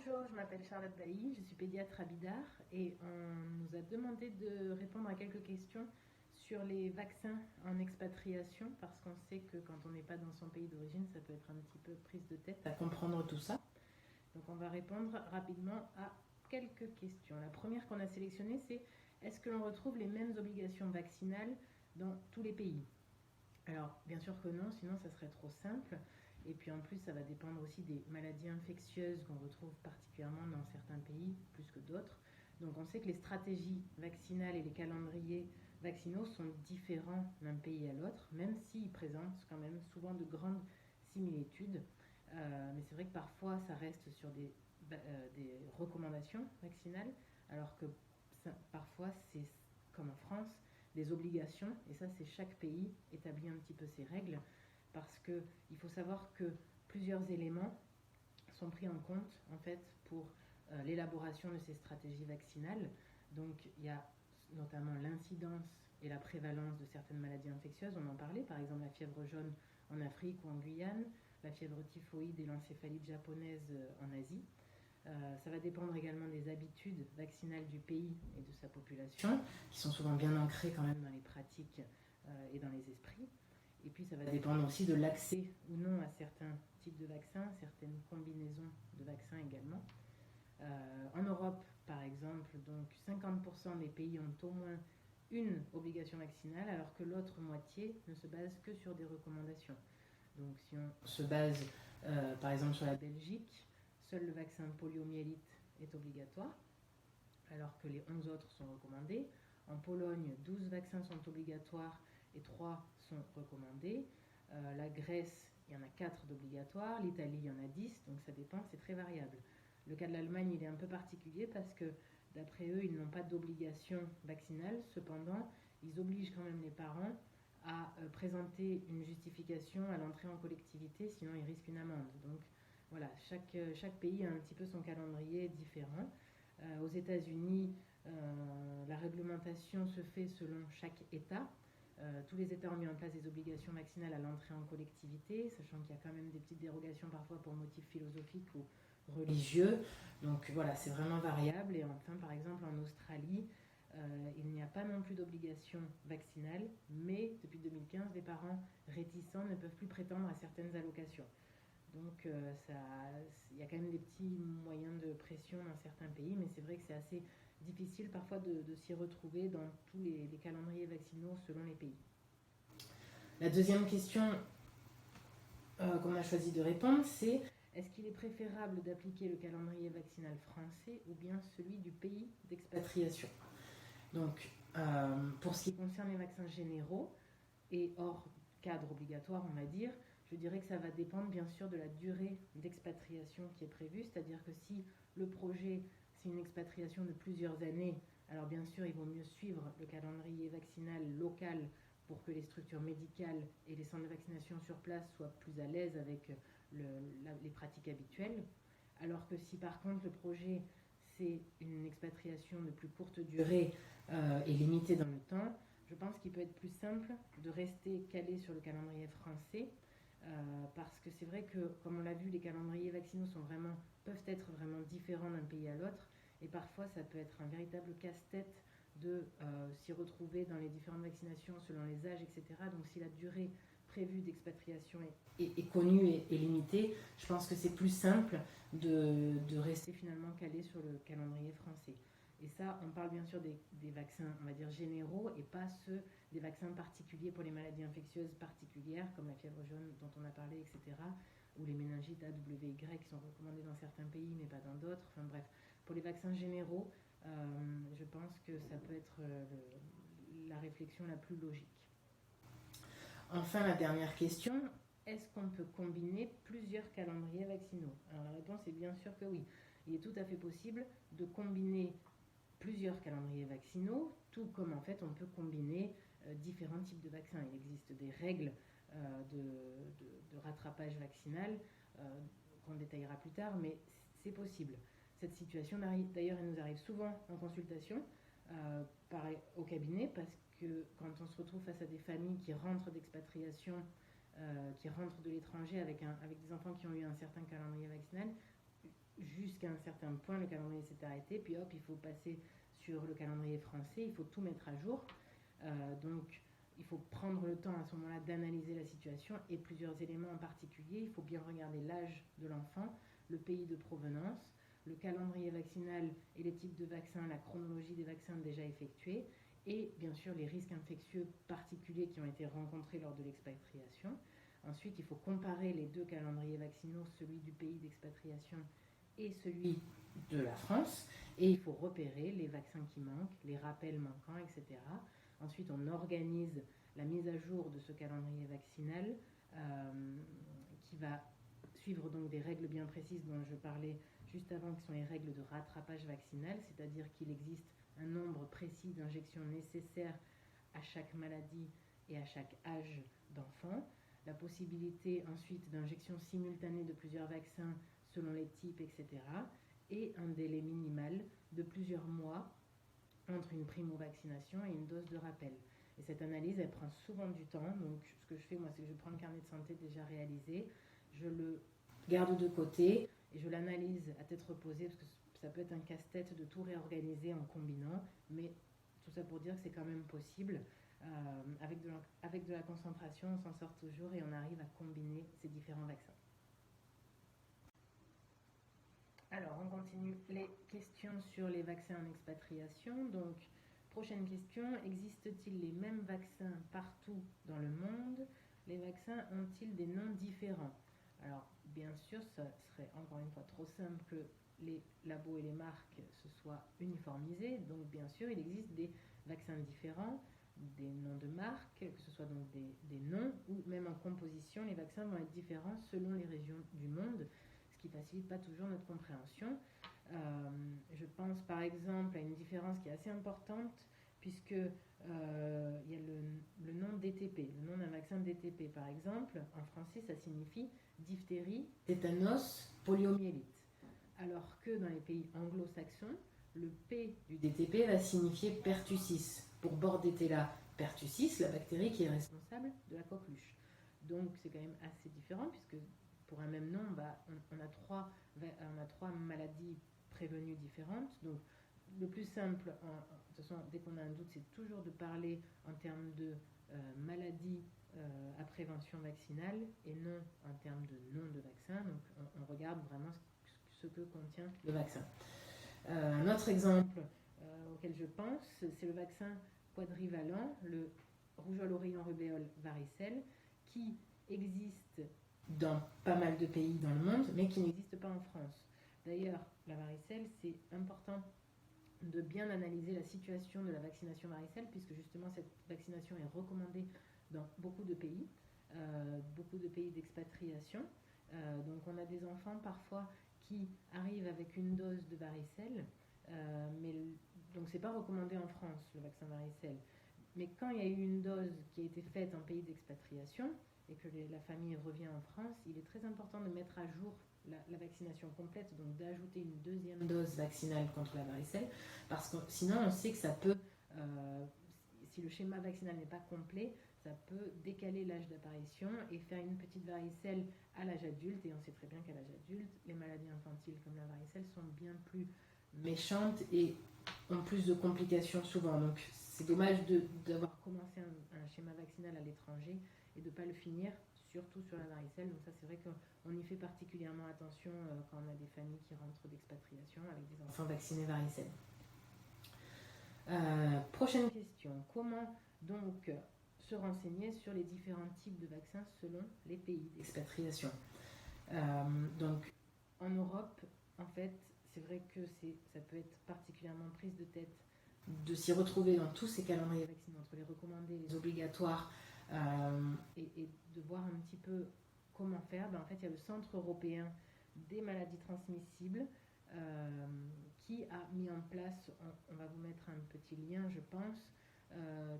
Bonjour, je m'appelle Charlotte Bailly, je suis pédiatre à Bidart et on nous a demandé de répondre à quelques questions sur les vaccins en expatriation parce qu'on sait que quand on n'est pas dans son pays d'origine, ça peut être un petit peu prise de tête à comprendre tout ça. Donc on va répondre rapidement à quelques questions. La première qu'on a sélectionnée, c'est est-ce que l'on retrouve les mêmes obligations vaccinales dans tous les pays? Alors bien sûr que non, sinon ça serait trop simple. Et puis en plus, ça va dépendre aussi des maladies infectieuses qu'on retrouve particulièrement dans certains pays plus que d'autres. Donc on sait que les stratégies vaccinales et les calendriers vaccinaux sont différents d'un pays à l'autre, même s'ils présentent quand même souvent de grandes similitudes. Mais c'est vrai que parfois ça reste sur des recommandations vaccinales, alors que parfois c'est comme en France, des obligations, et ça c'est chaque pays établit un petit peu ses règles, parce qu'il faut savoir que plusieurs éléments sont pris en compte en fait pour l'élaboration de ces stratégies vaccinales. Donc il y a notamment l'incidence et la prévalence de certaines maladies infectieuses, on en parlait, par exemple la fièvre jaune en Afrique ou en Guyane, la fièvre typhoïde et l'encéphalite japonaise en Asie. Ça va dépendre également des habitudes vaccinales du pays et de sa population, qui sont souvent bien ancrées quand même dans les pratiques et dans les esprits. Et puis ça va dépendre aussi de l'accès ou non à certains types de vaccins, certaines combinaisons de vaccins également. En Europe, par exemple, donc 50% des pays ont au moins une obligation vaccinale, alors que l'autre moitié ne se base que sur des recommandations. Donc si on se base par exemple sur la Belgique, seul le vaccin poliomyélite est obligatoire, alors que les 11 autres sont recommandés. En Pologne, 12 vaccins sont obligatoires et 3 sont recommandés. La Grèce, il y en a 4 d'obligatoires. L'Italie, il y en a 10, donc ça dépend, c'est très variable. Le cas de l'Allemagne, il est un peu particulier parce que, d'après eux, ils n'ont pas d'obligation vaccinale. Cependant, ils obligent quand même les parents à présenter une justification à l'entrée en collectivité, sinon ils risquent une amende. Donc voilà, chaque pays a un petit peu son calendrier différent. Aux États-Unis, la réglementation se fait selon chaque État. Tous les États ont mis en place des obligations vaccinales à l'entrée en collectivité, sachant qu'il y a quand même des petites dérogations parfois pour motifs philosophiques ou religieux. Donc voilà, c'est vraiment variable. Et enfin, par exemple, en Australie, il n'y a pas non plus d'obligation vaccinale, mais depuis 2015, les parents réticents ne peuvent plus prétendre à certaines allocations. Donc il y a quand même des petits moyens de pression dans certains pays, mais c'est vrai que c'est assez difficile parfois de s'y retrouver dans tous les calendriers vaccinaux selon les pays. La deuxième question qu'on a choisi de répondre, c'est est-ce qu'il est préférable d'appliquer le calendrier vaccinal français ou bien celui du pays d'expatriation? Donc, pour ce qui concerne les vaccins généraux et hors cadre obligatoire, on va dire, je dirais que ça va dépendre bien sûr de la durée d'expatriation qui est prévue, c'est-à-dire que si le projet c'est une expatriation de plusieurs années, alors bien sûr il vaut mieux suivre le calendrier vaccinal local pour que les structures médicales et les centres de vaccination sur place soient plus à l'aise avec les pratiques habituelles, alors que si par contre le projet c'est une expatriation de plus courte durée et limitée dans le temps, je pense qu'il peut être plus simple de rester calé sur le calendrier français, parce que c'est vrai que, comme on l'a vu, les calendriers vaccinaux peuvent être vraiment différents d'un pays à l'autre, et parfois ça peut être un véritable casse-tête de s'y retrouver dans les différentes vaccinations selon les âges, etc. Donc si la durée prévue d'expatriation est connue et limitée, je pense que c'est plus simple de rester finalement calé sur le calendrier français. Et ça, on parle bien sûr des vaccins, on va dire, généraux et pas ceux des vaccins particuliers pour les maladies infectieuses particulières, comme la fièvre jaune dont on a parlé, etc., ou les méningites AWY qui sont recommandées dans certains pays mais pas dans d'autres. Enfin bref, pour les vaccins généraux, je pense que ça peut être la réflexion la plus logique. Enfin, la dernière question, est-ce qu'on peut combiner plusieurs calendriers vaccinaux? Alors la réponse est bien sûr que oui. Il est tout à fait possible de combiner plusieurs calendriers vaccinaux, tout comme en fait on peut combiner différents types de vaccins. Il existe des règles de rattrapage vaccinal qu'on détaillera plus tard, mais c'est possible. Cette situation d'ailleurs elle nous arrive souvent en consultation au cabinet, parce que quand on se retrouve face à des familles qui rentrent d'expatriation, qui rentrent de l'étranger avec des enfants qui ont eu un certain calendrier vaccinal, jusqu'à un certain point, le calendrier s'est arrêté, puis hop, il faut passer sur le calendrier français, il faut tout mettre à jour. Donc, il faut prendre le temps à ce moment-là d'analyser la situation et plusieurs éléments en particulier. Il faut bien regarder l'âge de l'enfant, le pays de provenance, le calendrier vaccinal et les types de vaccins, la chronologie des vaccins déjà effectués et bien sûr les risques infectieux particuliers qui ont été rencontrés lors de l'expatriation. Ensuite, il faut comparer les deux calendriers vaccinaux, celui du pays d'expatriation et celui de la France, et il faut repérer les vaccins qui manquent, les rappels manquants, etc. Ensuite, on organise la mise à jour de ce calendrier vaccinal qui va suivre donc des règles bien précises dont je parlais juste avant, qui sont les règles de rattrapage vaccinal, c'est-à-dire qu'il existe un nombre précis d'injections nécessaires à chaque maladie et à chaque âge d'enfant, la possibilité ensuite d'injection simultanée de plusieurs vaccins selon les types, etc., et un délai minimal de plusieurs mois entre une primo-vaccination et une dose de rappel. Et cette analyse, elle prend souvent du temps. Donc, ce que je fais, moi, c'est que je prends le carnet de santé déjà réalisé, je le garde de côté et je l'analyse à tête reposée, parce que ça peut être un casse-tête de tout réorganiser en combinant, mais tout ça pour dire que c'est quand même possible. Avec de la concentration, on s'en sort toujours et on arrive à combiner ces différents vaccins. Alors, on continue les questions sur les vaccins en expatriation. Donc, prochaine question, existe-t-il les mêmes vaccins partout dans le monde? Les vaccins ont-ils des noms différents? Alors, bien sûr, ça serait encore une fois trop simple que les labos et les marques se soient uniformisés. Donc, bien sûr, il existe des vaccins différents, des noms de marques, que ce soit donc des noms ou même en composition, les vaccins vont être différents selon les régions du monde, qui ne facilite pas toujours notre compréhension. Je pense par exemple à une différence qui est assez importante, puisque il y a le nom DTP, le nom d'un vaccin DTP par exemple, en français ça signifie diphtérie, tétanos, poliomyélite. Alors que dans les pays anglo-saxons, le P du DTP va signifier pertussis, pour Bordetella pertussis, la bactérie qui est responsable de la coqueluche. Donc c'est quand même assez différent, puisque pour un même nom, on a trois maladies prévenues différentes. Donc, le plus simple, de toute façon, dès qu'on a un doute, c'est toujours de parler en termes de maladie à prévention vaccinale et non en termes de nom de vaccin. Donc, on regarde vraiment ce que contient le vaccin. Un autre exemple auquel je pense, c'est le vaccin quadrivalent, le rougeole, oreillon, rubéole, varicelle, qui existe dans pas mal de pays dans le monde, mais qui n'existe pas en France. D'ailleurs, la varicelle, c'est important de bien analyser la situation de la vaccination varicelle, puisque justement cette vaccination est recommandée dans beaucoup de pays d'expatriation. Donc on a des enfants parfois qui arrivent avec une dose de varicelle, mais donc c'est pas recommandé en France, le vaccin varicelle. Mais quand il y a eu une dose qui a été faite en pays d'expatriation, et que la famille revient en France, il est très important de mettre à jour la vaccination complète, donc d'ajouter une deuxième dose vaccinale contre la varicelle, parce que sinon on sait que ça peut, si le schéma vaccinal n'est pas complet, ça peut décaler l'âge d'apparition et faire une petite varicelle à l'âge adulte, et on sait très bien qu'à l'âge adulte, les maladies infantiles comme la varicelle sont bien plus méchantes et ont plus de complications souvent. Donc c'est dommage d'avoir commencé un schéma vaccinal à l'étranger et de ne pas le finir, surtout sur la varicelle. Donc ça, c'est vrai qu'on y fait particulièrement attention quand on a des familles qui rentrent d'expatriation avec des enfants vaccinés varicelle. Prochaine question. Comment donc se renseigner sur les différents types de vaccins selon les pays d'expatriation? Donc en Europe, en fait, c'est vrai que ça peut être particulièrement prise de tête de s'y retrouver dans tous ces calendriers vaccinaux, entre les recommandés, les obligatoires, et de voir un petit peu comment faire. En fait, il y a le Centre européen des maladies transmissibles qui a mis en place, on va vous mettre un petit lien je pense,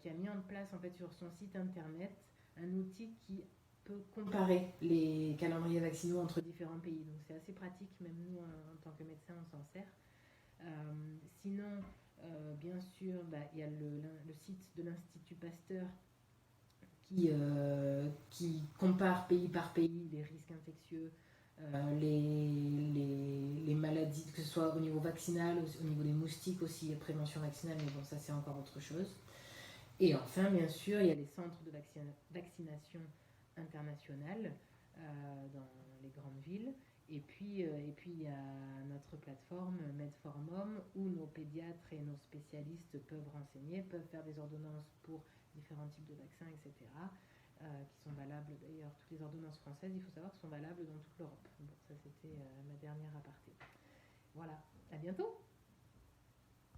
qui a mis en place en fait sur son site internet un outil qui peut comparer les calendriers vaccinaux entre différents pays. Donc c'est assez pratique, même nous en tant que médecins on s'en sert. Sinon, bien sûr, il y a le site de l'Institut Pasteur qui compare pays par pays les risques infectieux, les maladies que ce soit au niveau vaccinal, au niveau des moustiques aussi, prévention vaccinale, mais bon, ça c'est encore autre chose. Et enfin, bien sûr, il y a les centres de vaccination internationale dans les grandes villes. Et puis, il y a notre plateforme Medformom où nos pédiatres et nos spécialistes peuvent renseigner, peuvent faire des ordonnances pour différents types de vaccins, etc. Qui sont valables, d'ailleurs, toutes les ordonnances françaises, il faut savoir, sont valables dans toute l'Europe. Bon, ça c'était ma dernière aparté. Voilà, à bientôt!